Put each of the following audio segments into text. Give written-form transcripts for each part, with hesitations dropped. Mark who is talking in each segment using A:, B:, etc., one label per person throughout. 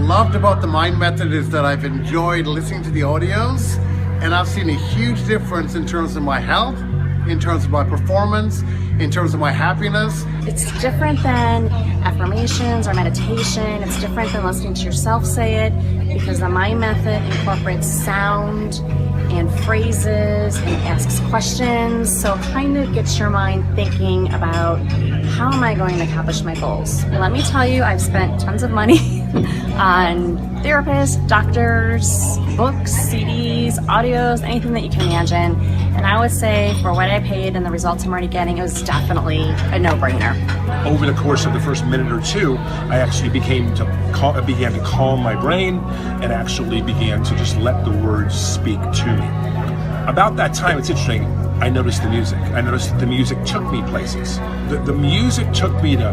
A: loved about the Mind Method is that I've enjoyed listening to the audios, and I've seen a huge difference in terms of my health, in terms of my performance, in terms of my happiness.
B: It's different than affirmations or meditation. It's different than listening to yourself say it, because the Mind Method incorporates sound and phrases and asks questions, so it kind of gets your mind thinking about, how am I going to accomplish my goals? Let me tell you, I've spent tons of money on therapists, doctors, books, CDs, audios, anything that you can imagine. And I would say for what I paid and the results I'm already getting, it was definitely a no-brainer.
C: Over the course of the first minute or two, I actually began to calm my brain and actually began to just let the words speak to me. About that time, it's interesting, I noticed the music. I noticed that the music took me places. The music took me to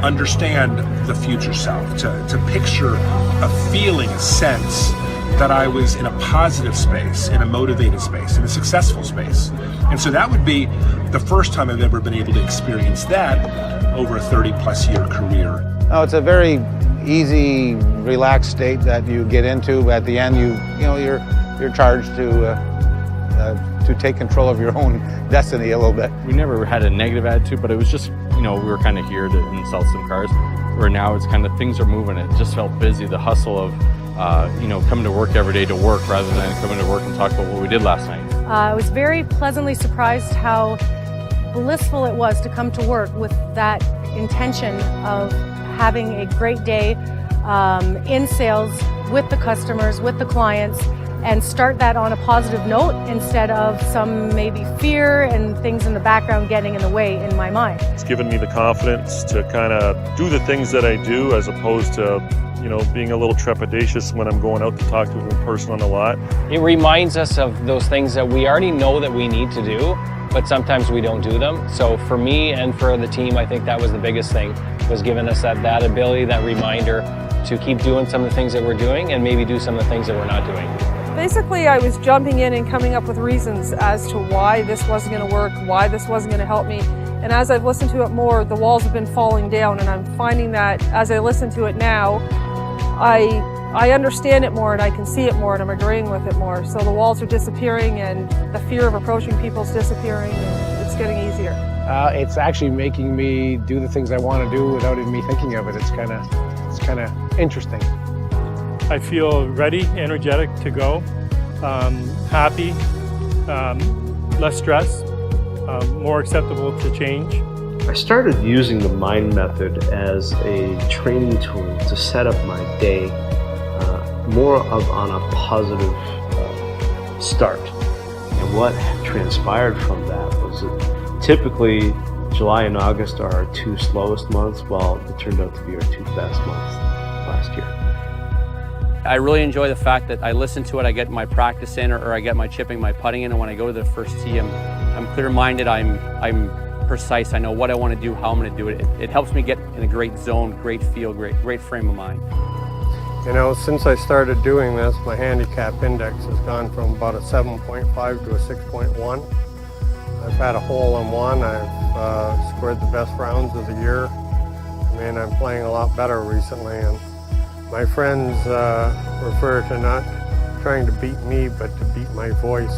C: understand the future self, to picture a feeling, a sense that I was in a positive space, in a motivated space, in a successful space. And so that would be the first time I've ever been able to experience that over a 30-plus year career.
D: Oh, it's a very easy, relaxed state that you get into. At the end, you're charged to take control of your own destiny a little bit.
E: We never had a negative attitude, but it was just, we were kind of here to sell some cars. Where now it's kind of, things are moving. It just felt busy, the hustle of, coming to work every day to work rather than coming to work and talk about what we did last night.
F: I was very pleasantly surprised how blissful it was to come to work with that intention of having a great day in sales with the customers, with the clients, and start that on a positive note instead of some maybe fear and things in the background getting in the way in my mind.
G: It's given me the confidence to kind of do the things that I do, as opposed to being a little trepidatious when I'm going out to talk to a person on the lot.
H: It reminds us of those things that we already know that we need to do, but sometimes we don't do them. So for me and for the team, I think that was the biggest thing, was giving us that ability, that reminder to keep doing some of the things that we're doing and maybe do some of the things that we're not doing.
F: Basically, I was jumping in and coming up with reasons as to why this wasn't going to work, why this wasn't going to help me. And as I've listened to it more, the walls have been falling down, and I'm finding that as I listen to it now, I understand it more and I can see it more and I'm agreeing with it more. So the walls are disappearing and the fear of approaching people is disappearing, and it's getting easier.
I: It's actually making me do the things I want to do without even me thinking of it. It's kind of interesting.
J: I feel ready, energetic to go, happy, less stress, more acceptable to change.
K: I started using the Mind Method as a training tool to set up my day on a positive start. And what transpired from that was that typically July and August are our two slowest months, while it turned out to be our two best months last year.
H: I really enjoy the fact that I listen to it, I get my practice in, or I get my chipping, my putting in, and when I go to the first tee, I'm clear-minded, I'm precise, I know what I want to do, how I'm going to do it. It helps me get in a great zone, great feel, great frame of mind.
J: Since I started doing this, my handicap index has gone from about a 7.5 to a 6.1. I've had a hole-in-one, I've scored the best rounds of the year. I'm playing a lot better recently, and my friends refer to not trying to beat me, but to beat my voice.